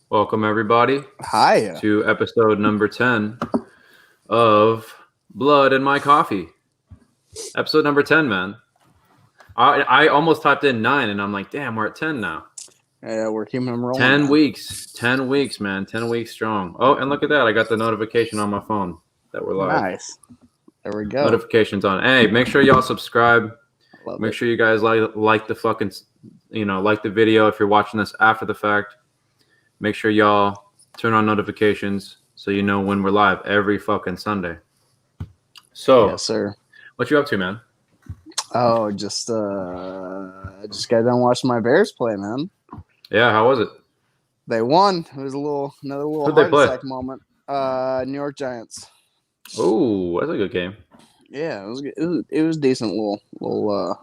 Welcome, everybody, Hi. to episode number 10 of Blood in My Coffee. Episode number 10, man. I almost typed in 9, and I'm like, damn, we're at 10 now. Yeah, we're keeping them rolling. 10 man. weeks. 10 weeks, man. 10 weeks strong. Oh, and look at that. I got the notification on my phone that we're live. Nice. There we go. Notifications on. Hey, make sure y'all subscribe. Love Make it. sure you guys like the fucking, like the video if you're watching this after the fact. Make sure y'all turn on notifications so you know when we're live every fucking Sunday. So, Yes, sir. What you up to, man? Oh, just got done watching my Bears play, man. Yeah, how was it? They won. It was another little Who'd they heart play? attack moment. New York Giants. Oh, that's a good game. Yeah, it was good. It was decent little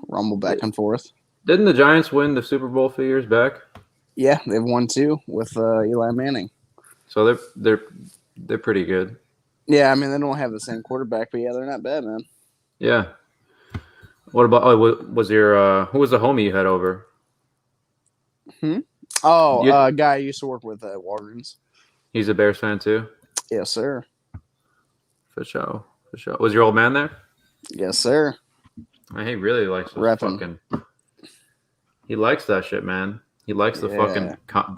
rumble back and forth. Didn't the Giants win the Super Bowl a few years back? Yeah, they've won 2 with Eli Manning. So they're pretty good. Yeah, I mean they don't have the same quarterback, but yeah, they're not bad, man. Yeah. What about? Oh, was your who was the homie you had over? Oh, guy I used to work with at Walgreens. He's a Bears fan too. Yes, sir. For sure. Was your old man there? Yes, sir. He really likes Reppin'. He likes that shit, man. He likes the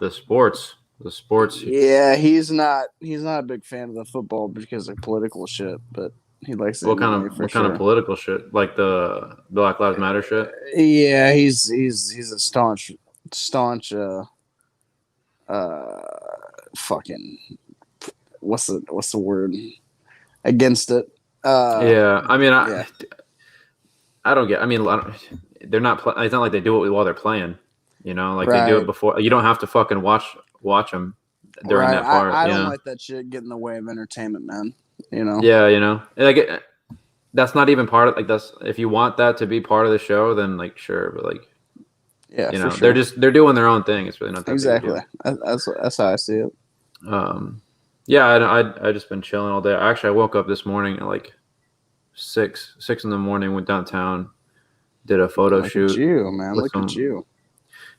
the sports. The sports. Yeah, he's not a big fan of the football because of political shit, but he likes it. What kind of political shit? Like the Black Lives Matter shit? Yeah, he's a staunch fucking what's the word? Against it. Yeah, I mean, I don't get. I mean, they're not. It's not like they do it while they're playing. You know, like they do it before. You don't have to fucking watch them during that part. I don't like that shit get in the way of entertainment, man. You know. Yeah, you know, like that's not even part of that's. If you want that to be part of the show, then like sure, but like. Yeah, you know, sure. they're doing their own thing. It's really not that exactly. That's how I see it. Yeah, I just been chilling all day. Actually, I woke up this morning at like 6 in the morning. Went downtown, did a photo shoot. Look at you, man. Look at you.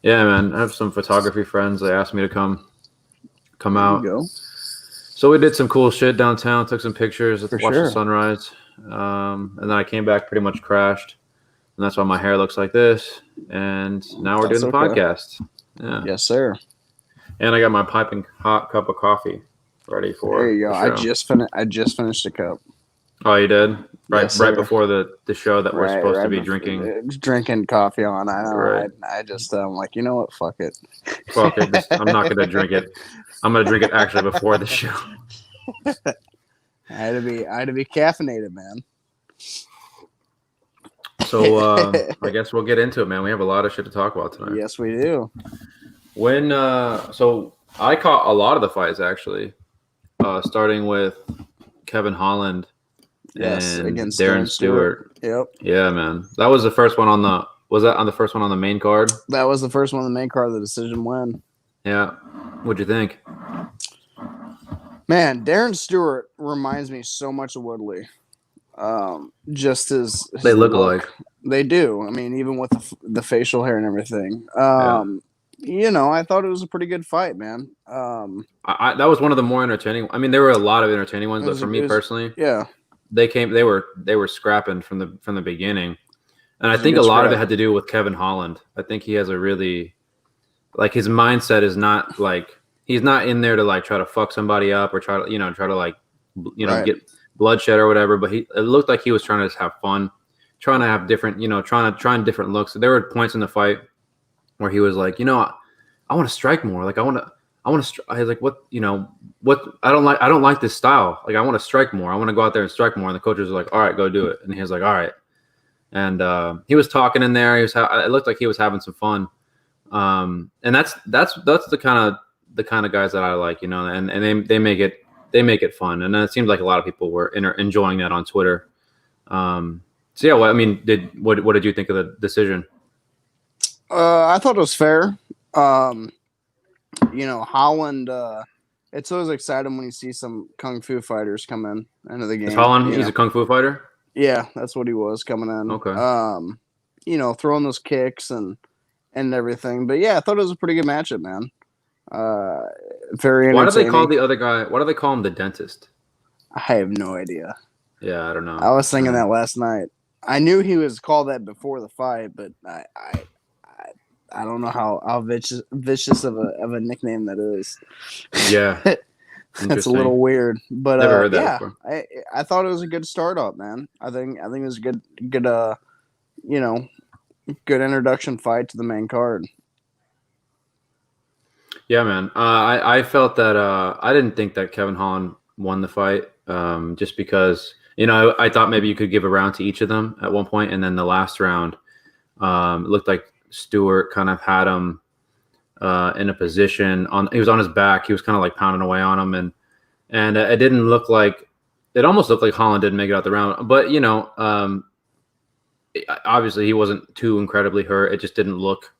Yeah, man. I have some photography friends. They asked me to come out. There you go. So we did some cool shit downtown. Took some pictures. Watched the sunrise. And then I came back, pretty much crashed. And that's why my hair looks like this. And now we're doing the podcast. Yeah. Yes, sir. And I got my piping hot cup of coffee ready for. There you go. I just finished the cup. Oh, you did? Right, yes, right before the show that we're supposed to be drinking coffee on. I know. Right. I'm like, you know what? Fuck it. Fuck it. I'm not gonna drink it. I'm gonna drink it actually before the show. I had to be caffeinated, man. So I guess we'll get into it, man. We have a lot of shit to talk about tonight. Yes, we do. So I caught a lot of the fights actually, starting with Kevin Holland and against Darren Stewart. Yep. Yeah, man. That was the first one on the. Was that on the first one on the main card? That was the first one on the main card. The decision win. Yeah. What'd you think? Man, Darren Stewart reminds me so much of Woodley. Just as they look alike. They do. I mean, even with the facial hair and everything. You know, I thought it was a pretty good fight, man. That was one of the more entertaining. I mean, there were a lot of entertaining ones, but for me personally, they were scrapping from the beginning, and I think a lot of it had to do with Kevin Holland. I think he has a really, like, his mindset is not like he's not in there to like try to fuck somebody up or try to like get bloodshed or whatever. But it looked like he was trying to just have fun, trying to have different, trying different looks. There were points in the fight where he was like, I want to strike more. Like I was like, what, I don't like this style. Like I want to strike more. I want to go out there and strike more. And the coaches were like, all right, go do it. And he was like, all right. And he was talking in there. It looked like he was having some fun. And that's the kind of guys that I like, and they make it fun. And it seems like a lot of people were enjoying that on Twitter. So yeah, what did you think of the decision? I thought it was fair. Holland, it's always exciting when you see some kung fu fighters come into the game. Is Holland, he's a kung fu fighter? Yeah, that's what he was coming in. Okay. Throwing those kicks and everything. But yeah, I thought it was a pretty good matchup, man. Very entertaining. Why do they call the other guy? Why do they call him the dentist? I have no idea. Yeah, I don't know. I was thinking that last night. I knew he was called that before the fight, but I don't know how vicious of a nickname that is. Yeah, that's a little weird. But never heard that before. I thought it was a good start up, man. I think it was a good good introduction fight to the main card. Yeah, man. I felt that I didn't think that Kevin Holland won the fight, just because I thought maybe you could give a round to each of them at one point, and then the last round, it looked like Stewart kind of had him in a position he was on his back. He was kind of like pounding away on him, and it didn't look like it almost looked like Holland didn't make it out the round, but obviously he wasn't too incredibly hurt. It just didn't look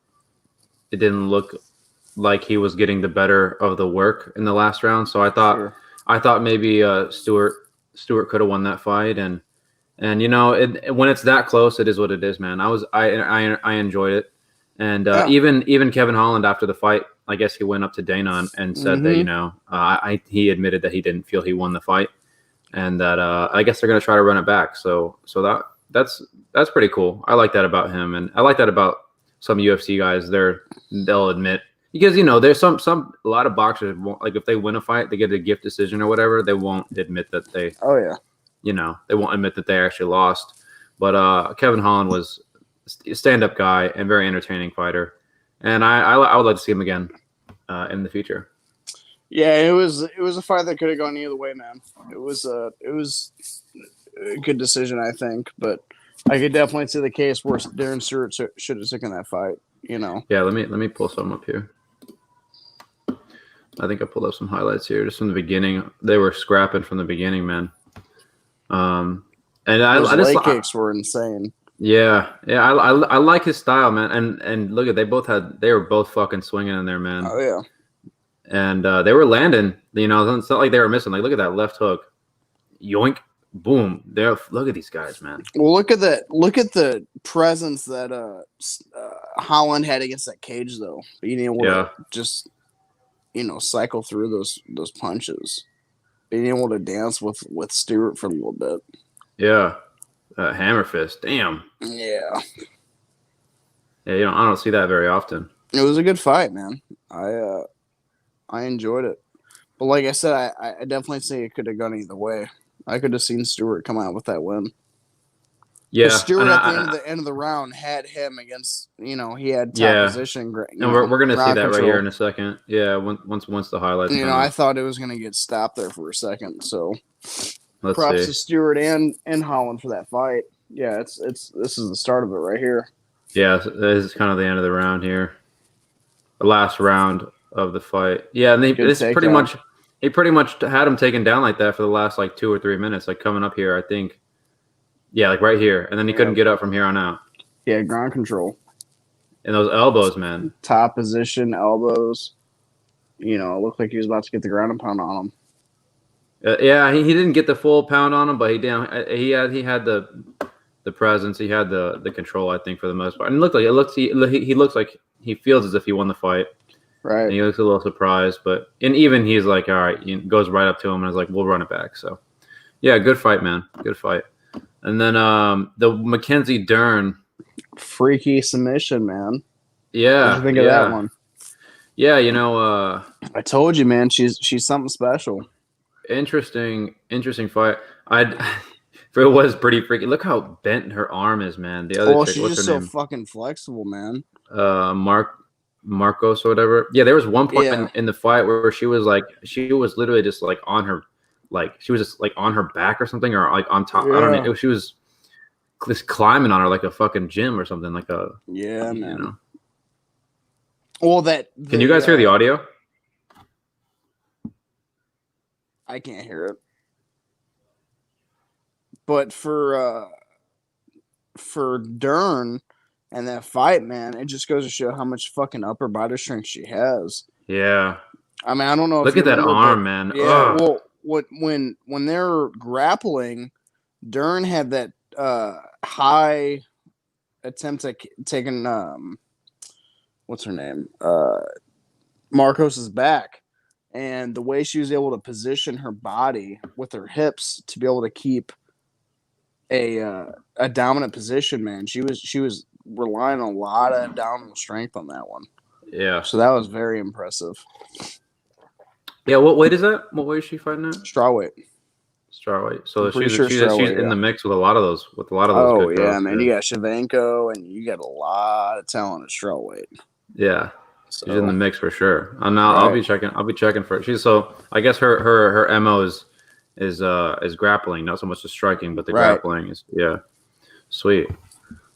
like he was getting the better of the work in the last round. So I thought maybe Stewart could have won that fight, and when it's that close, it is what it is, man. I enjoyed it, and even Kevin Holland after the fight, I guess he went up to Dana and said that he admitted that he didn't feel he won the fight, and that I guess they're gonna try to run it back. So that's pretty cool. I like that about him, and I like that about some UFC guys. They'll admit. Because there's a lot of boxers won't, like if they win a fight, they get a gift decision or whatever. They won't admit that they. Oh yeah. They won't admit that they actually lost. But Kevin Holland was a stand-up guy and very entertaining fighter, and I would like to see him again in the future. Yeah, it was a fight that could have gone either way, man. It was a good decision, I think, but I could definitely see the case where Darren Stewart should have taken that fight. Yeah, let me pull some up here. I think I pulled up some highlights here just from the beginning. They were scrapping from the beginning, man. And those leg kicks were insane. Yeah. I like his style, man. And look at they were both fucking swinging in there, man. Oh yeah. And they were landing. It's not like they were missing. Like look at that left hook, yoink, boom. Look at these guys, man. Well, look at that. Look at the presence that Holland had against that cage, though. Being able to just cycle through those punches, being able to dance with Stewart for a little bit. Yeah, hammer fist. Damn. Yeah. Yeah, I don't see that very often. It was a good fight, man. I enjoyed it, but like I said, I definitely say it could have gone either way. I could have seen Stewart come out with that win. Yeah, Stewart at the end of the round had him against. He had top position. And we're gonna see that right here in a second. Yeah, once the highlights. I thought it was gonna get stopped there for a second. So props to Stewart and Holland for that fight. Yeah, this is the start of it right here. Yeah, this is kind of the end of the round here. The last round of the fight. Yeah, and he pretty much had him taken down like that for the last 2 or 3 minutes, like coming up here, I think. Yeah, like right here. And then he couldn't get up from here on out. Yeah, ground control. And those elbows, man. Top position, elbows. It looked like he was about to get the ground and pound on him. Yeah, he didn't get the full pound on him, but he had the presence. He had the control, I think, for the most part. And he looks like he feels as if he won the fight. Right. And he looks a little surprised, and even he's like, all right, goes right up to him and is like, we'll run it back. So, yeah, good fight, man. Good fight. And then the Mackenzie Dern. Freaky submission, man. Yeah. What did you think of that one? Yeah, I told you, man, she's something special. Interesting fight. It was pretty freaky. Look how bent her arm is, man. The other chick, she's just so fucking flexible, man. Marcos or whatever. Yeah, there was one point in the fight where she was literally just on her, she was just on her back or something, or on top. Yeah. I don't know. She was just climbing on her like a fucking gym or something, man. Well, can you guys hear the audio? I can't hear it. But for Dern and that fight, man, it just goes to show how much fucking upper body strength she has. Yeah. I mean, I don't know. Look at that arm, man. Yeah. Ugh. Well, when they're grappling, Dern had that high attempt at taking what's her name? Marcos's back, and the way she was able to position her body with her hips to be able to keep a dominant position, man. She was relying on a lot of abdominal strength on that one. Yeah. So that was very impressive. Yeah, what weight is that? What weight is she fighting at? Strawweight. Strawweight. So she's in the mix with a lot of those. Oh good yeah, girls, man! You got Shevchenko, and you got a lot of talent at strawweight. Yeah, so, she's in the mix for sure. I'll be checking. I'll be checking for it. I guess her MO is grappling, not so much the striking, but the grappling is sweet.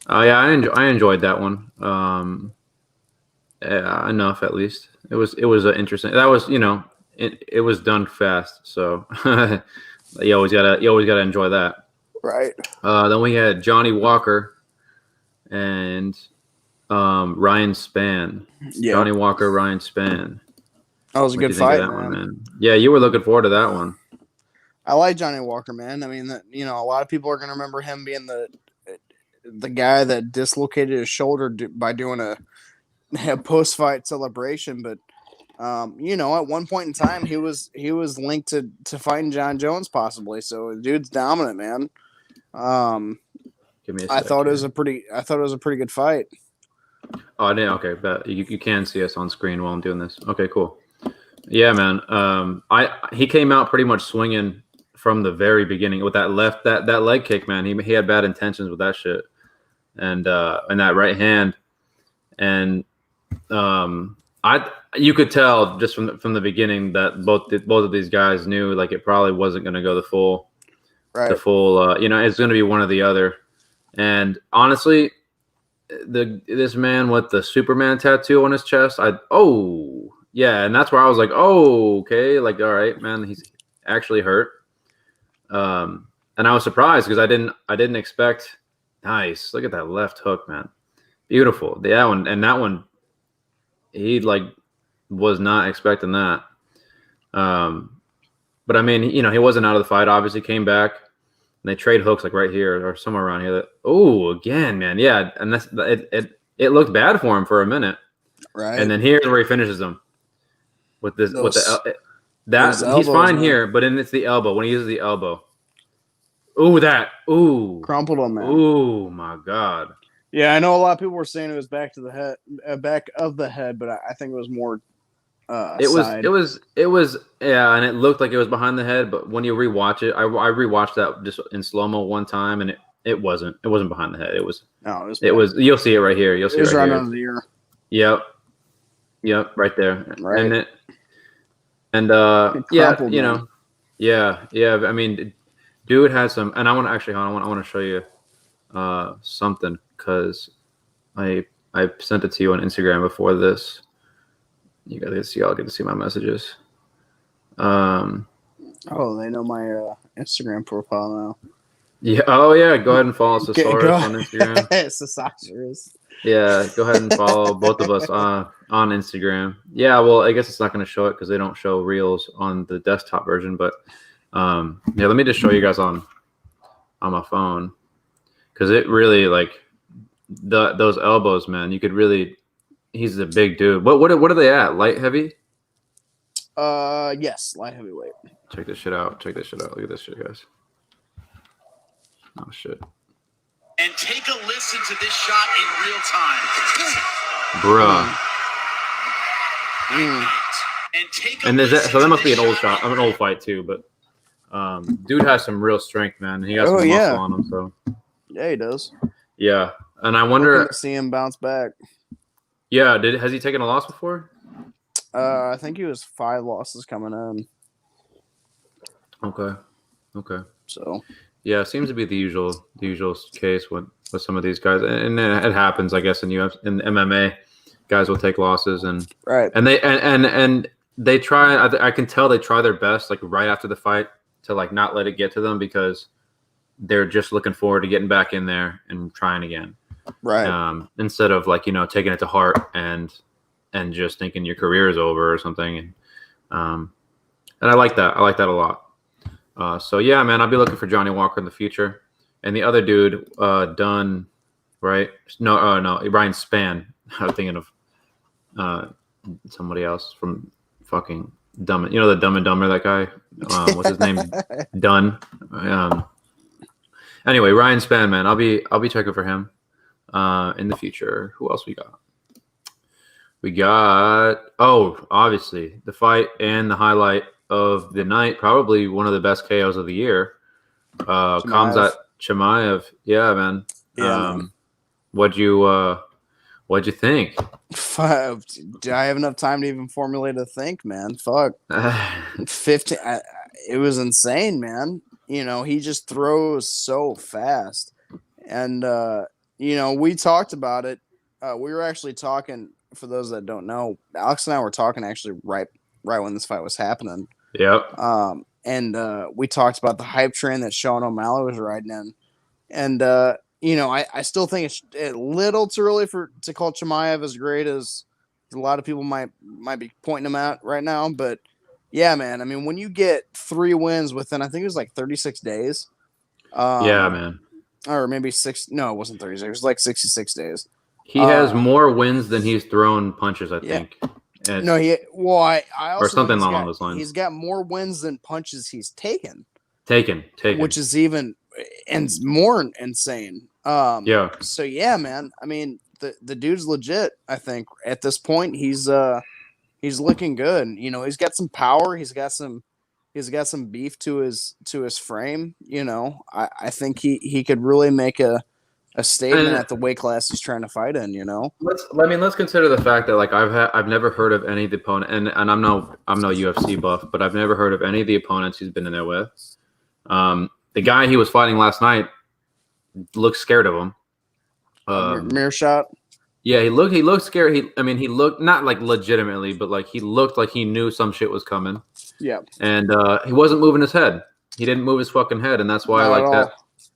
Yeah, I enjoyed that one. Yeah, enough at least. It was interesting. That was it was done fast, so you always gotta enjoy that. Right. Then we had Johnny Walker and Ryan Spann. Yeah. Johnny Walker, Ryan Spann. That was a good fight, man. Yeah, you were looking forward to that one. I like Johnny Walker, man. I mean, a lot of people are gonna remember him being the guy that dislocated his shoulder by doing a post-fight celebration, but at one point in time he was linked to fighting John Jones possibly. So the dude's dominant, man. Give me a I thought it was a pretty good fight. Oh, I didn't. Okay, but you can see us on screen while I'm doing this. Okay, cool. Yeah, man. He came out pretty much swinging from the very beginning with that that leg kick, man. He had bad intentions with that shit, and that right hand, and you could tell just from the beginning that both of these guys knew like it probably wasn't going to go the full, it's going to be one or the other. And honestly, this man with the Superman tattoo on his chest, and that's where I was like, oh, okay, like, all right, man, he's actually hurt. And I was surprised because I didn't expect. Nice, look at that left hook, man, beautiful. That one, he like was not expecting that. But I mean, he wasn't out of the fight. Obviously, came back. And they trade hooks like right here or somewhere around here. Again, man, yeah, and it looked bad for him for a minute, right? And then here's where he finishes him with this he's fine, man. Here, but then it's the elbow when he uses the elbow. Crumpled him, man. Oh my god. Yeah, I know a lot of people were saying it was back of the head, but I think it was more. It was yeah, and it looked like it was behind the head, but when you rewatch it, I rewatched that just in slow-mo one time, and it wasn't behind the head. It was you'll see it right here. You'll see it right under the ear. Yep, right there. Right. Yeah. I mean, dude had some, and I want to show you something because I sent it to you on Instagram before this. You guys see, I'll get to see my messages. They know my Instagram profile now. Yeah. Oh yeah. Go ahead and follow Cesaurus on Instagram. Cesaurus. Yeah. Go ahead and follow both of us on Instagram. Yeah. Well, I guess it's not going to show it because they don't show reels on the desktop version. But yeah, let me just show you guys on my phone because it really like those elbows, man. You could really. He's a big dude. What are they at? Light heavy? Yes, light heavyweight. Check this shit out. Look at this shit, guys. Oh shit. And take a listen to this shot in real time. Bruh. And that must be an old shot. I'm an old fight too, but dude has some real strength, man. He got some muscle on him, so yeah, he does. Yeah. And I wonder to see him bounce back. Yeah, has he taken a loss before? I think he was 5 losses coming in. Okay. So yeah, it seems to be the usual case with some of these guys, and it happens, I guess, in MMA, guys will take losses and they try. I can tell they try their best, like right after the fight, to like not let it get to them because they're just looking forward to getting back in there and trying again. Right. Instead of like, taking it to heart and just thinking your career is over or something. And I like that. I like that a lot. So yeah, man, I'll be looking for Johnny Walker in the future. And the other dude, Dunn, right? No, Ryan Spann. I was thinking of somebody else from fucking Dumb. You know the Dumb and Dumber, that guy. What's his name? Dunn. Anyway, Ryan Spann, man, I'll be checking for him in the future. Who else we got? We got obviously the fight and the highlight of the night, probably one of the best KOs of the year. Khamzat Chimaev. Yeah, man. Yeah, man. What'd you think? Do I have enough time to even formulate a think, man? Fuck. 15. It was insane, man. You know, he just throws so fast. And, you know, we talked about it. We were actually talking, for those that don't know, Alex and I were talking actually right when this fight was happening. Yep. And we talked about the hype train that Sean O'Malley was riding in. And, you know, I still think it's a little too early to call Chimaev as great as a lot of people might be pointing him out right now. But, yeah, man, I mean, when you get 3 wins within, I think it was like 36 days. Yeah, man. Or maybe 6. No, it wasn't 36. It was like 66 days. He has more wins than he's thrown punches, I think. No, I also or something along those lines. He's got more wins than punches he's taken. Taken. Which is even more insane. Yeah. So yeah, man. I mean, the dude's legit. I think at this point he's looking good. You know, he's got some power. He's got some beef to his frame. You know, I think he could really make a statement at the weight class he's trying to fight in. You know, let's consider the fact that like I've never heard of any of the opponent, and I'm no UFC buff, but I've never heard of any of the opponents he's been in there with. The guy he was fighting last night looked scared of him. Mearshot. Yeah, he looked scared. He looked not like legitimately, but like he looked like he knew some shit was coming. Yeah. And he wasn't moving his head. He didn't move his fucking head, and that's why that.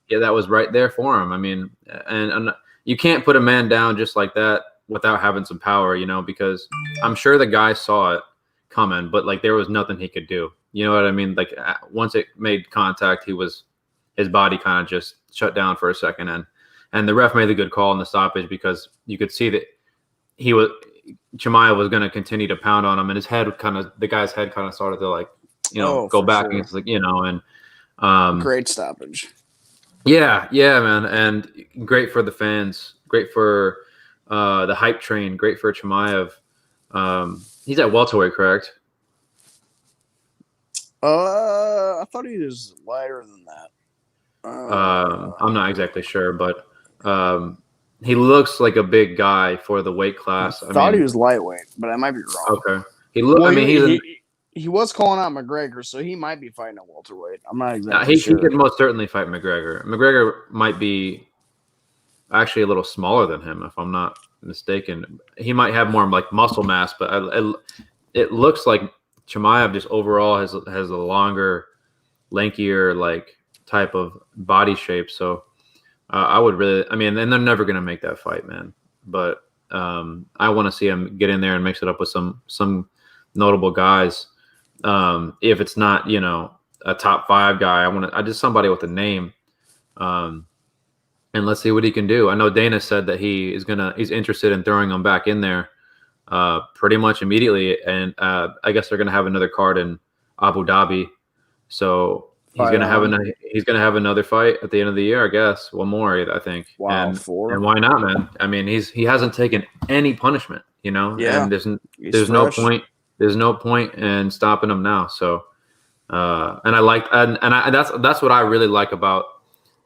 Yeah, that was right there for him. I mean, and you can't put a man down just like that without having some power, you know, because I'm sure the guy saw it coming, but like there was nothing he could do. You know what I mean? Like once it made contact, his body kind of just shut down for a second, and the ref made a good call in the stoppage because you could see that Chimaev was going to continue to pound on him, and the guy's head kind of started to like, you know, go back, and it's like, you know, and great stoppage. Yeah, man, and great for the fans, great for the hype train, great for Chimaev. He's at welterweight, correct? I thought he was lighter than that. I'm not exactly sure, but he looks like a big guy for the weight class. I thought he was lightweight, but I might be wrong. Okay, he was calling out McGregor, so he might be fighting at welterweight. I'm not exactly sure. He could most certainly fight McGregor. McGregor might be actually a little smaller than him, if I'm not mistaken. He might have more like muscle mass, but it looks like Chimaev just overall has a longer, lankier like type of body shape. So I would really, I mean, and they're never gonna make that fight, man. But I want to see him get in there and mix it up with some notable guys. If it's not, you know, a top 5 guy, I just somebody with a name. And let's see what he can do. I know Dana said that he's interested in throwing him back in there pretty much immediately. And I guess they're gonna have another card in Abu Dhabi. So he's gonna have another fight at the end of the year, I guess. One more, I think. Wow, and 4. And why not, man? I mean, he hasn't taken any punishment, you know. Yeah. And there's no point. There's no point in stopping him now. So, and that's what I really like about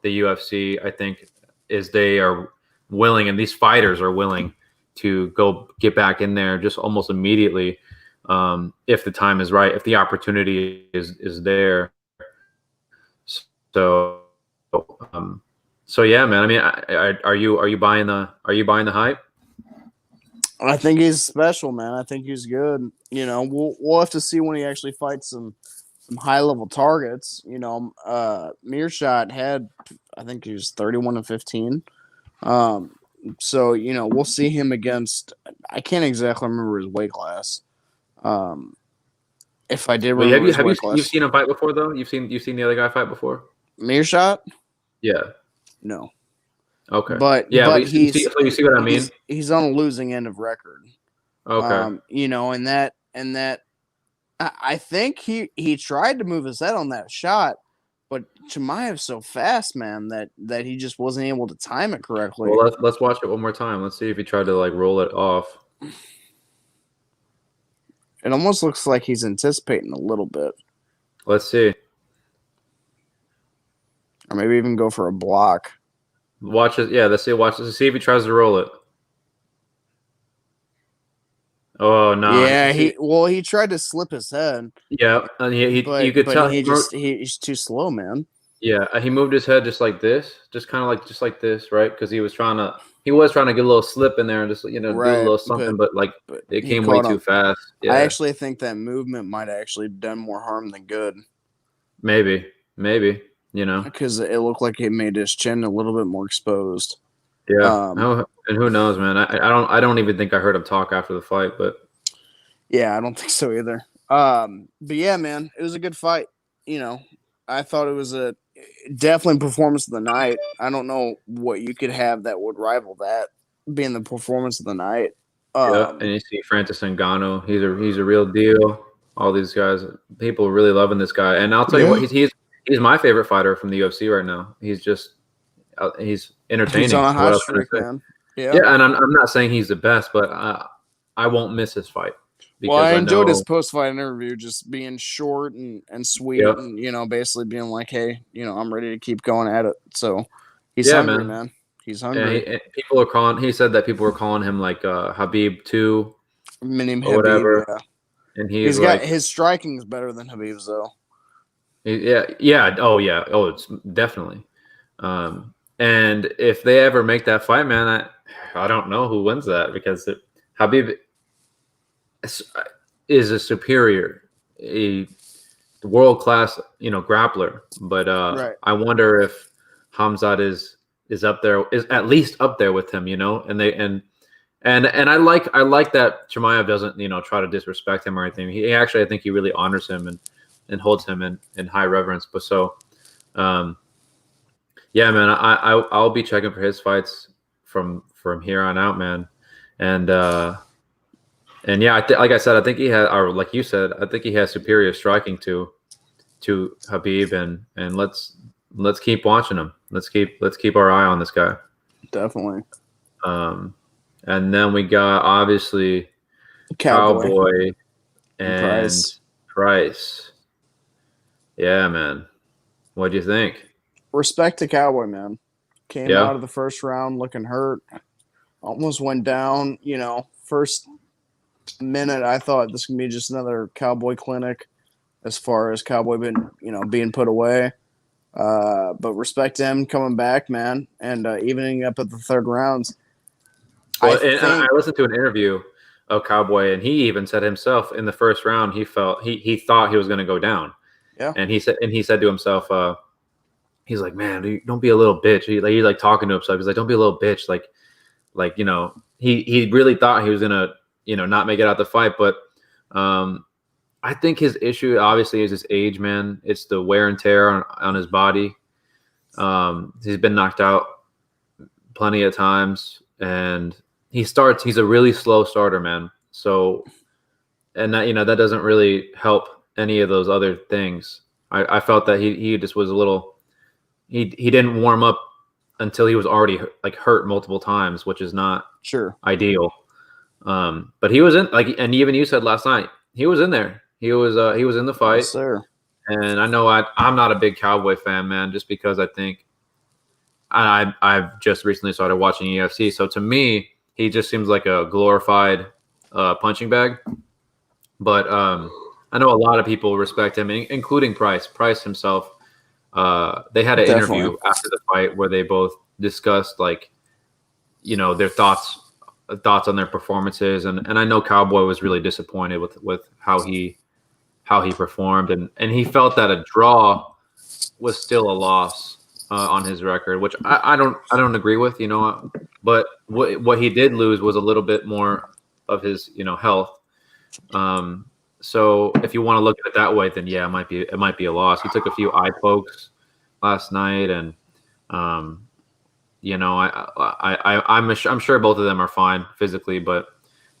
the UFC. I think is they are willing, and these fighters are willing to go get back in there just almost immediately, if the time is right, if the opportunity is there. So yeah, man. I mean, are you buying the hype? I think he's special, man. I think he's good. You know, we'll have to see when he actually fights some high level targets. You know, Mearshot had, I think he was 31-15. So you know, we'll see him against. I can't exactly remember his weight class. If I did remember his weight class, you've seen him fight before though. You've seen the other guy fight before. Mearshot? Yeah. No. Okay. But yeah, but you see what I mean? He's on a losing end of record. Okay. And that I think he tried to move his head on that shot, but Chimaev's so fast, man, that he just wasn't able to time it correctly. Well, let's watch it one more time. Let's see if he tried to like roll it off. It almost looks like he's anticipating a little bit. Let's see. Or maybe even go for a block. Watch it. Yeah, let's see. Watch this. See if he tries to roll it. Oh no! Yeah, he tried to slip his head. Yeah, and you could tell he's too slow, man. Yeah, he moved his head just like this, just like this, right? Because he was trying to get a little slip in there and just do a little something, but it came way too fast. Yeah. I actually think that movement might have actually done more harm than good. Maybe, because it looked like it made his chin a little bit more exposed. Yeah, and who knows, man? I don't even think I heard him talk after the fight, but yeah, I don't think so either. But yeah, man, it was a good fight. I thought it was a definitely performance of the night. I don't know what you could have that would rival that being the performance of the night. Yeah, and you see Francis Ngannou, he's a real deal. All these guys, people are really loving this guy, and I'll tell you what, he's my favorite fighter from the UFC right now. He's entertaining. He's on a hot streak, man. Yeah, and I'm not saying he's the best, but I won't miss his fight. Well, I enjoyed his post-fight interview, just being short and sweet, and basically being like, "Hey, I'm ready to keep going at it." So he's hungry, man. He's hungry. Yeah, he said that people were calling him like Habib 2, Mini or whatever. Yeah. And he's got his striking is better than Habib's though. Yeah. Oh, it's definitely. And if they ever make that fight, man, I don't know who wins that, because Habib is a superior, a world-class, grappler. But right. I wonder if Khamzat is up there, is at least up there with him, and I like that Chimaev doesn't, try to disrespect him or anything. He actually, I think he really honors him and holds him in high reverence. But so, yeah, man, I'll be checking for his fights from here on out, man. And yeah, like I said, I think he had, or like you said, I think he has superior striking to Habib, and let's keep watching him. Let's keep our eye on this guy. Definitely. And then we got obviously Cowboy and Price. Yeah, man. What do you think? Respect to Cowboy, man. Came out of the first round looking hurt. Almost went down. First minute, I thought this could be just another Cowboy clinic as far as Cowboy being put away. But respect to him coming back, man, and evening up at the third rounds. Well, I listened to an interview of Cowboy, and he even said himself in the first round he thought he was going to go down. Yeah, and he said to himself, he's like, man, don't be a little bitch. He's like talking to himself. He's like, don't be a little bitch. He really thought he was gonna not make it out the fight, but I think his issue obviously is his age, man. It's the wear and tear on his body. He's been knocked out plenty of times, and he's a really slow starter, man. So, and that doesn't really help any of those other things. I felt that he just was a little, he didn't warm up until he was already hurt multiple times, which is not ideal. But he was in, and even you said last night, he was in there. He was in the fight. Yes, sir. And I know I'm not a big Cowboy fan, man, just because I think I've just recently started watching UFC. So to me, he just seems like a glorified punching bag. But I know a lot of people respect him, including Price. Price himself, they had an interview after the fight where they both discussed their thoughts on their performances, and I know Cowboy was really disappointed with how he performed, and he felt that a draw was still a loss on his record, which I don't agree with, but what he did lose was a little bit more of his health. So if you want to look at it that way, then yeah, it might be a loss. He took a few eye pokes last night, and I'm sure both of them are fine physically, but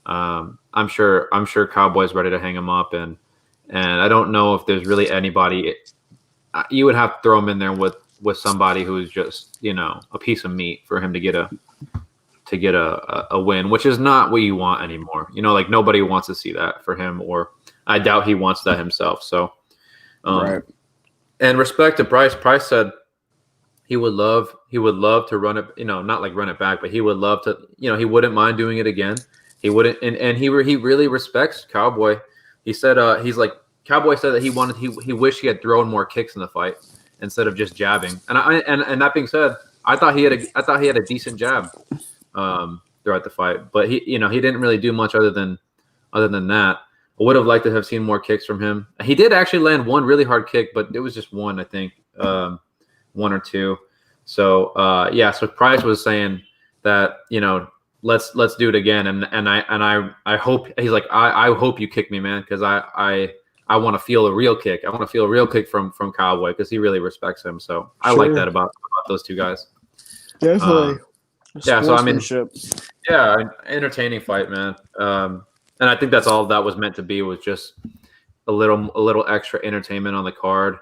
I'm sure Cowboy's ready to hang him up, and I don't know if there's really anybody. You would have to throw him in there with somebody who's just a piece of meat for him to get a win, which is not what you want anymore. Like nobody wants to see that for him, or I doubt he wants that himself. So, right. And respect to Price. Price said he would love to run it, not like run it back, but he would love to, he wouldn't mind doing it again. He wouldn't, and he really respects Cowboy. He said, he's like, Cowboy said that he wished he had thrown more kicks in the fight instead of just jabbing. And that being said, I thought he had a decent jab throughout the fight, but he didn't really do much other than that. I would have liked to have seen more kicks from him. He did actually land one really hard kick, but it was just one, I think, one or two. So so Price was saying that let's do it again, and I hope he's like I hope you kick me, man, because I want to feel a real kick. I want to feel a real kick from Cowboy because he really respects him. So I like that about those two guys. Definitely. So I mean, entertaining fight, man. And I think that's all that was meant to be, was just a little extra entertainment on the card,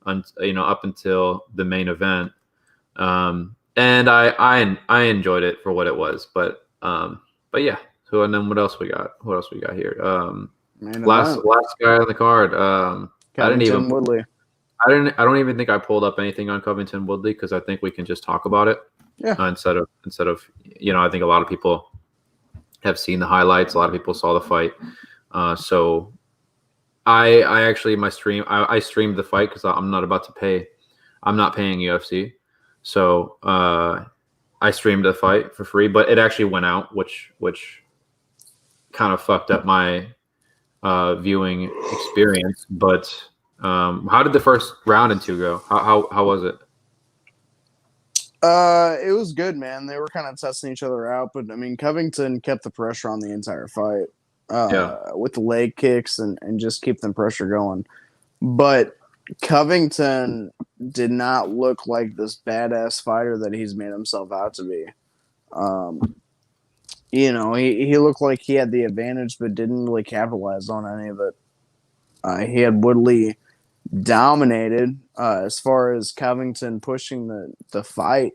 up until the main event. And I enjoyed it for what it was, but yeah. So and then what else we got? What else we got here? Last guy on the card. Covington Woodley. I don't even think I pulled up anything on Covington Woodley because I think we can just talk about it. Yeah. Instead of I think a lot of people have seen the highlights. A lot of people saw the fight. So I actually my stream I streamed the fight because I'm not paying UFC. So I streamed the fight for free, but it actually went out, which kind of fucked up my viewing experience. But how did the first round and two go? How was it? It was good, man. They were kind of testing each other out, but I mean, Covington kept the pressure on the entire fight with the leg kicks and just keep the pressure going. But Covington did not look like this badass fighter that he's made himself out to be. He looked like he had the advantage, but didn't really capitalize on any of it. He had Woodley dominated as far as Covington pushing the fight,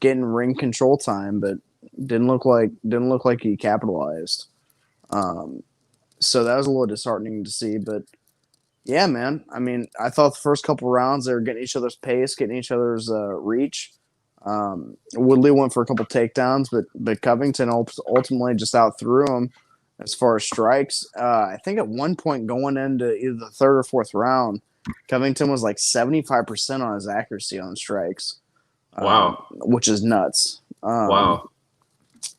getting ring control time, but didn't look like he capitalized. So that was a little disheartening to see, but yeah, man. I mean, I thought the first couple rounds they were getting each other's pace, getting each other's reach. Woodley went for a couple takedowns, but Covington ultimately just outthrew him as far as strikes. I think at one point going into either the third or fourth round, Covington was like 75% on his accuracy on strikes. Wow. Which is nuts. Wow.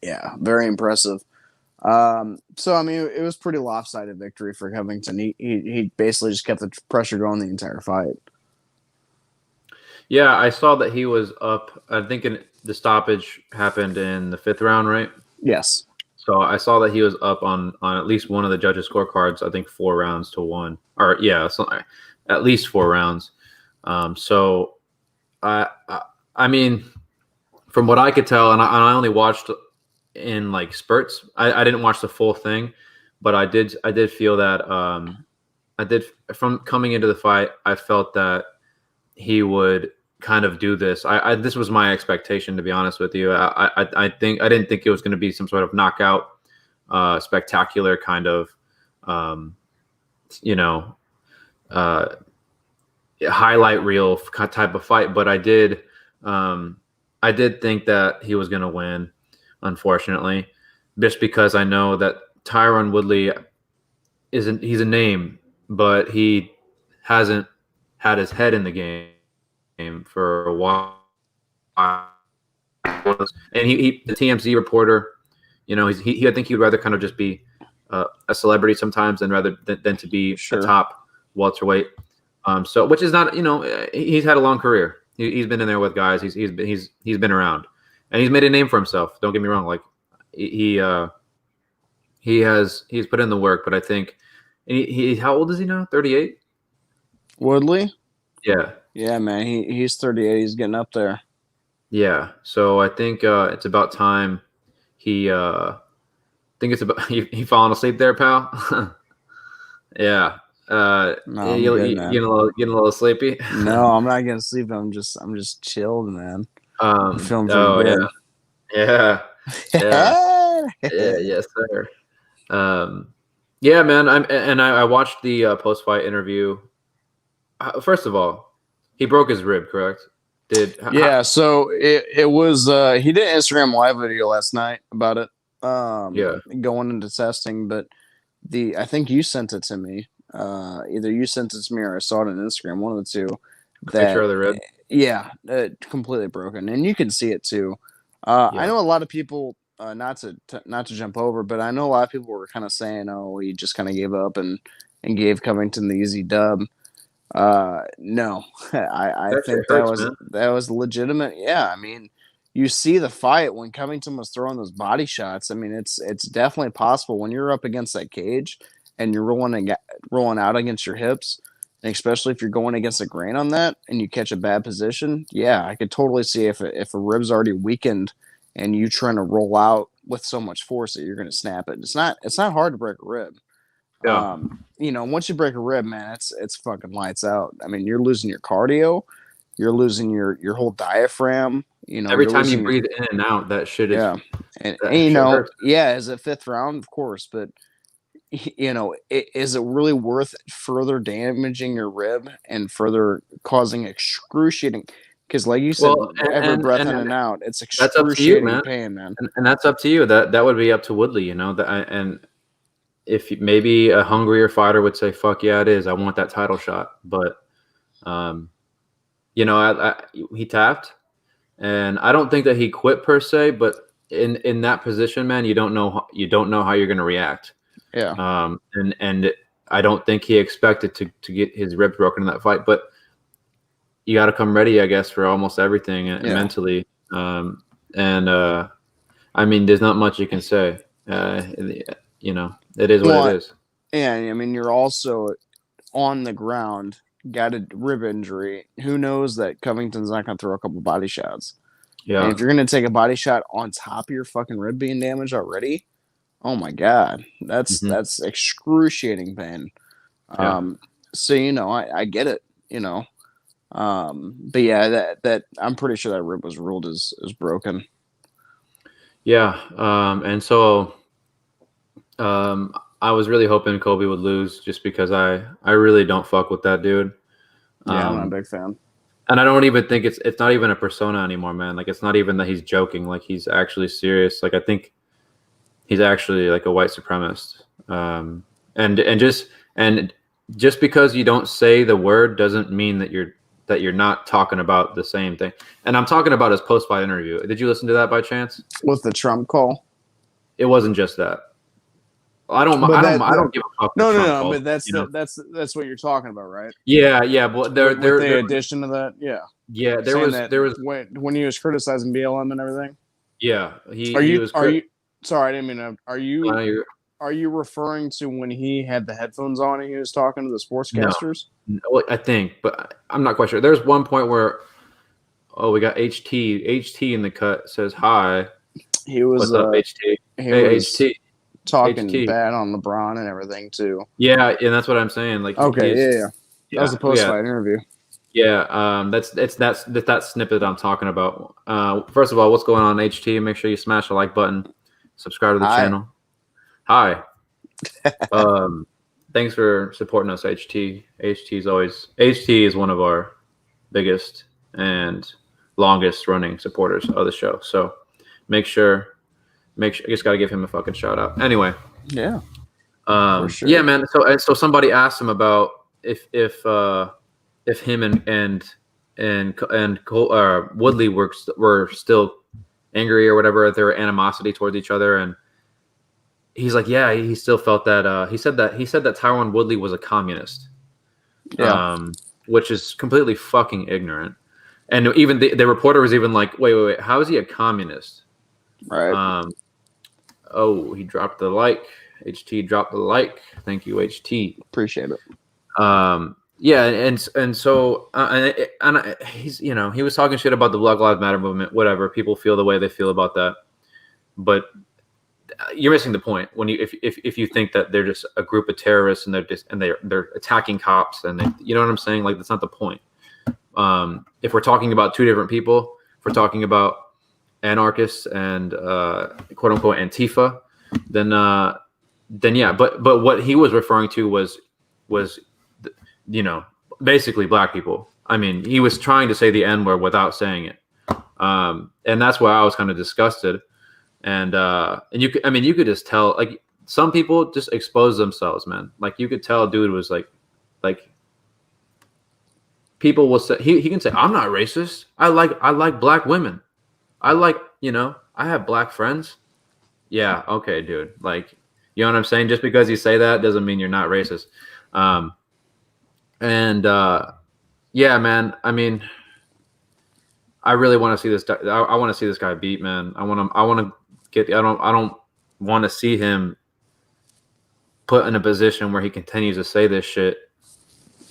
Yeah, very impressive. So, I mean, it was pretty lopsided victory for Covington. He basically just kept the pressure going the entire fight. Yeah, I saw that he was up. I think the stoppage happened in the fifth round, right? Yes. So I saw that he was up on at least one of the judges' scorecards. I think 4-1, or at least 4 rounds. So I mean, from what I could tell, and I only watched in like spurts. I didn't watch the full thing, but I did feel that from coming into the fight, I felt that he would kind of do this. This was my expectation, to be honest with you. I didn't think it was going to be some sort of knockout, spectacular kind of, highlight reel type of fight. But I did think that he was going to win, unfortunately, just because I know that Tyron Woodley he's a name, but he hasn't had his head in the game for a while. And he the TMZ reporter, I think he'd rather kind of just be a celebrity sometimes than to be a top welterweight. So which is not, he's had a long career. He's been in there with guys. He's been around, and he's made a name for himself. Don't get me wrong. Like he's put in the work, but I think he how old is he now? 38? Woodley? Yeah. Yeah, man. He's 38. He's getting up there. Yeah. So I think it's about time he think it's about you falling asleep there, pal. Yeah. No, you getting a little sleepy. No, I'm not getting sleepy. I'm just chilled, man. I'm feeling pretty good. Yeah. Yes, sir. Yeah, man. I watched the post fight interview. First of all, he broke his rib, correct? So it was he did an Instagram live video last night about it. Going into testing, but I think you sent it to me. Either you sent it to me or I saw it on Instagram, one of the two. Picture of the rib. Yeah, completely broken, and you can see it too. I know a lot of people, not to jump over, but I know a lot of people were kind of saying, "Oh, he just kind of gave up and gave Covington the easy dub." No, I think that was legitimate. Yeah, I mean, you see the fight when Covington was throwing those body shots. I mean, it's definitely possible when you're up against that cage and you're rolling out against your hips, and especially if you're going against a grain on that and you catch a bad position. Yeah, I could totally see if a rib's already weakened and you trying to roll out with so much force that you're going to snap it. It's not hard to break a rib. Yeah. Once you break a rib, man, it's fucking lights out. I mean, you're losing your cardio, you're losing your whole diaphragm. Every time you breathe in and out, that shit is. Yeah, and hurts. As a fifth round, of course, but is it really worth further damaging your rib and further causing excruciating? Because, like you said, every breath in and out, it's excruciating pain, man. And that's up to you. That would be up to Woodley, and. If maybe a hungrier fighter would say, "Fuck yeah, it is. I want that title shot." But, he tapped, and I don't think that he quit per se. But in that position, man, you don't know how you're going to react. Yeah. And I don't think he expected to get his ribs broken in that fight. But you got to come ready, I guess, for almost everything mentally. I mean, there's not much you can say. It is what it is. And I mean, you're also on the ground, got a rib injury. Who knows that Covington's not going to throw a couple body shots? Yeah. And if you're going to take a body shot on top of your fucking rib being damaged already, oh my god, that's excruciating pain. Yeah. So I get it. But yeah, that I'm pretty sure that rib was ruled as broken. Yeah. And so. I was really hoping Kobe would lose just because I really don't fuck with that dude. Yeah, I'm not a big fan. And I don't even think it's not even a persona anymore, man. Like, it's not even that he's joking. Like, he's actually serious. Like, I think he's actually like a white supremacist. And just because you don't say the word doesn't mean that you're not talking about the same thing. And I'm talking about his post-fight interview. Did you listen to that by chance? With the Trump call? It wasn't just that. I don't give a fuck. No. But that's what you're talking about, right? Yeah. But the addition of that, yeah. There was when he was criticizing BLM and everything. Yeah, Sorry, I didn't mean to. Are you referring to when he had the headphones on and he was talking to the sportscasters? No, I think, but I'm not quite sure. There's one point where, we got HT in the cut says hi. He was. What's up, HT? Hey, HT. Talking bad on LeBron and everything too. Yeah, and that's what I'm saying. Like, okay, yeah. That was a post-fight interview. Yeah, that's that snippet I'm talking about. First of all, what's going on, HT? Make sure you smash the like button, subscribe to the channel. Hi. Thanks for supporting us, HT. HT is one of our biggest and longest running supporters of the show. So make sure. I just got to give him a fucking shout out. Anyway. Yeah. For sure. Yeah, man. So somebody asked him about if him and Woodley were still angry or whatever, if there were animosity towards each other, and he's like, yeah, he still felt that. He said that Tyron Woodley was a communist. Yeah. Which is completely fucking ignorant. And even the reporter was even like, wait, how is he a communist? Right. He dropped the like. HT dropped the like. Thank you, HT. Appreciate it. Yeah, and so he's he was talking shit about the Black Lives Matter movement. Whatever, people feel the way they feel about that, but you're missing the point when you if you think that they're just a group of terrorists and they're attacking cops and you know what I'm saying? Like, that's not the point. If we're talking about two different people, if we're talking about anarchists and quote unquote Antifa, then yeah. But what he was referring to was basically black people. I mean, he was trying to say the N-word without saying it, and that's why I was kind of disgusted. And you could just tell, like, some people just expose themselves, man. Like, you could tell, dude was like people will say he can say, I'm not racist. I like black women. I have black friends. Yeah, okay, dude. Like, you know what I'm saying? Just because you say that doesn't mean you're not racist. Yeah, man. I mean, I really want to see this. I want to see this guy beat, man. I don't want to see him put in a position where he continues to say this shit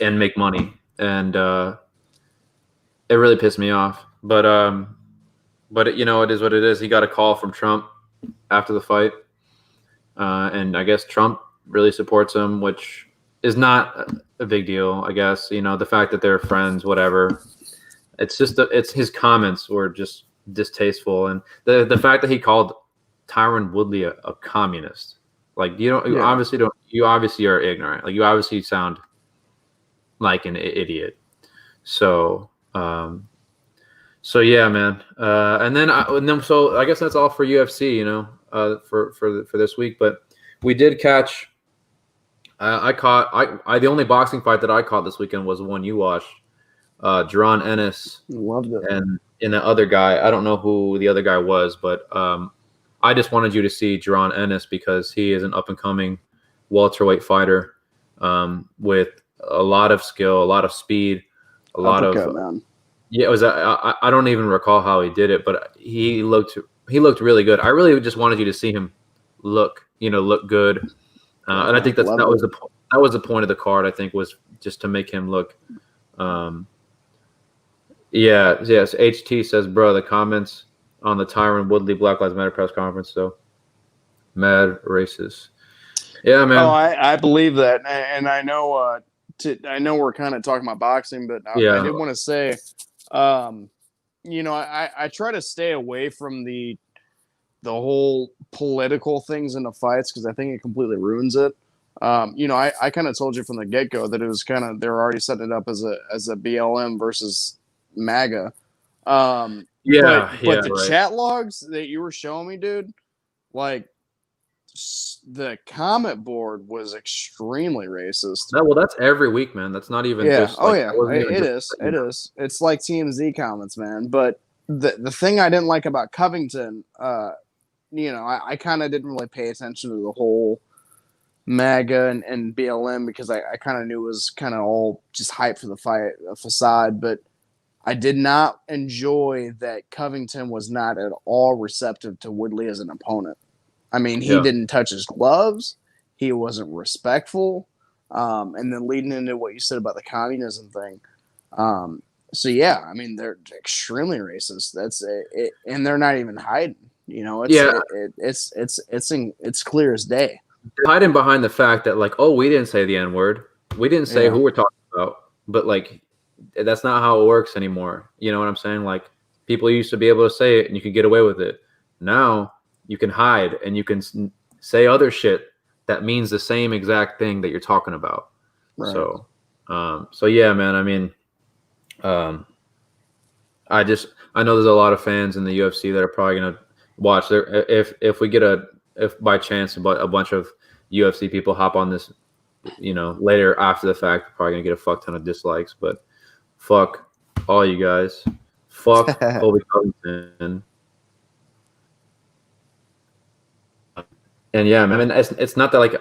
and make money. And it really pissed me off. But it is what it is. He got a call from Trump after the fight, and I guess Trump really supports him, which is not a big deal. I guess, the fact that they're friends, whatever. It's just it's his comments were just distasteful, and the fact that he called Tyron Woodley a communist. Like, you obviously are ignorant. Like, you obviously sound like an idiot. So yeah, man. So I guess that's all for UFC, for this week. But we did catch. The only boxing fight that I caught this weekend was the one you watched. Jaron Ennis. Loved it. And the other guy, I don't know who the other guy was, but I just wanted you to see Jaron Ennis because he is an up and coming welterweight fighter with a lot of skill, a lot of speed, a lot of. Man. Yeah, it was. I don't even recall how he did it, but he looked really good. I really just wanted you to see him look good, and I think that was the point of the card. I think was just to make him look. Yes. HT says, bro, the comments on the Tyron Woodley Black Lives Matter press conference, so mad racist. Yeah, man. Oh, I believe that, and I know. I know we're kind of talking about boxing, but I did want to say, I try to stay away from the whole political things in the fights because I think it completely ruins it. I kind of told you from the get-go that it was they're already setting it up as a BLM versus MAGA. But the chat logs that you were showing me, dude, like the comment board was extremely racist. Well, that's every week, man. That's not even just it is. It's like TMZ comments, man. But the thing I didn't like about Covington, I kind of didn't really pay attention to the whole MAGA and BLM because I kind of knew it was kind of all just hype for the fight, a facade. But I did not enjoy that Covington was not at all receptive to Woodley as an opponent. I mean, he didn't touch his gloves. He wasn't respectful. And then leading into what you said about the communism thing. So yeah, I mean, they're extremely racist. That's it, and they're not even hiding. It's clear as day. They're hiding behind the fact that, like, oh, we didn't say the N-word. We didn't say who we're talking about. But like, that's not how it works anymore. You know what I'm saying? Like, people used to be able to say it and you could get away with it. Now you can hide and you can say other shit that means the same exact thing that you're talking about. Right. So yeah, man. I mean, I know there's a lot of fans in the UFC that are probably gonna watch. If we get if by chance a bunch of UFC people hop on this, later after the fact, we're probably gonna get a fuck ton of dislikes. But fuck all you guys. Fuck Colby Covington. And yeah, I mean, it's not like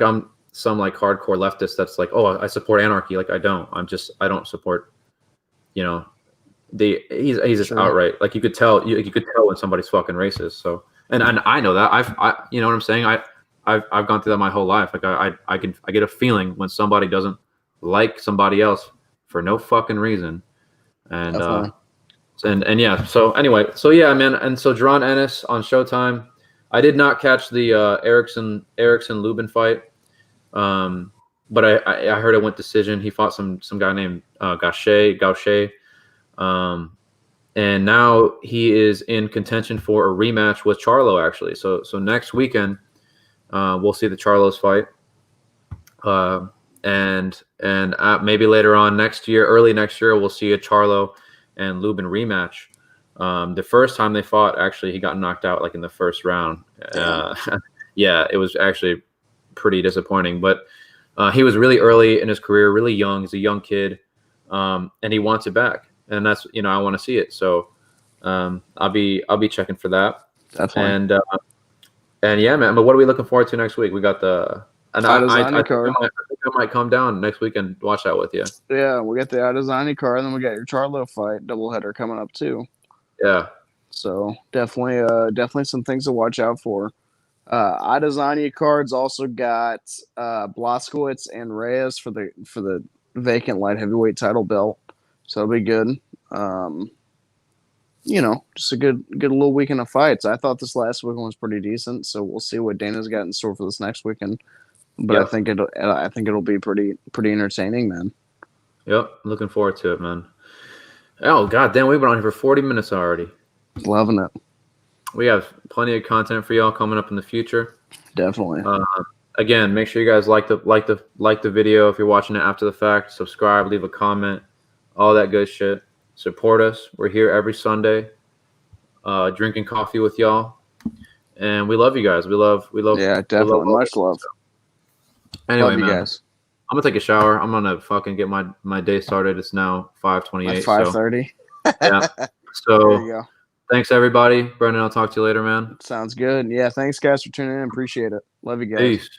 I'm some like hardcore leftist that's like, oh, I support anarchy. Like, I don't support, he's just outright, like, you could tell when somebody's fucking racist. So, and I know that I you know what I'm saying? I've gone through that my whole life. Like, I get a feeling when somebody doesn't like somebody else for no fucking reason. And yeah. So anyway, so yeah, man. And so Jaron Ennis on Showtime. I did not catch the Erickson Lubin fight, but I heard it went decision. He fought some guy named Gaucher, and now he is in contention for a rematch with Charlo actually. So next weekend we'll see the Charlos fight, and maybe later on next year, early next year, we'll see a Charlo and Lubin rematch. The first time they fought, actually, he got knocked out like in the first round. Yeah, it was actually pretty disappointing. But he was really early in his career, really young. He's a young kid, and he wants it back. And that's, I want to see it. So I'll be checking for that. Definitely. And yeah, man. But what are we looking forward to next week? We got the. And I think I might come down next week and watch that with you. Yeah, we got the Adesanya card, and then we got your Charlo fight doubleheader coming up too. Yeah. So definitely some things to watch out for. Adesanya cards also got Blazkowicz and Reyes for the vacant light heavyweight title belt. So it'll be good. Just a good little weekend of fights. I thought this last weekend was pretty decent. So we'll see what Dana's got in store for this next weekend. But yep. I think it'll be pretty entertaining, man. Yep, looking forward to it, man. Oh god damn, we've been on here for 40 minutes already. Loving it. We have plenty of content for y'all coming up in the future. Definitely. Again, make sure you guys like the video if you're watching it after the fact. Subscribe, leave a comment, all that good shit. Support us. We're here every Sunday, drinking coffee with y'all, and we love you guys. We love. Yeah, definitely. Much love. Anyway, love you man, guys. I'm gonna take a shower. I'm gonna fucking get my day started. It's now 5:28. 5:30. So, yeah. So there you go. Thanks everybody. Brendan, I'll talk to you later, man. Sounds good. Yeah, thanks guys for tuning in. Appreciate it. Love you guys. Peace.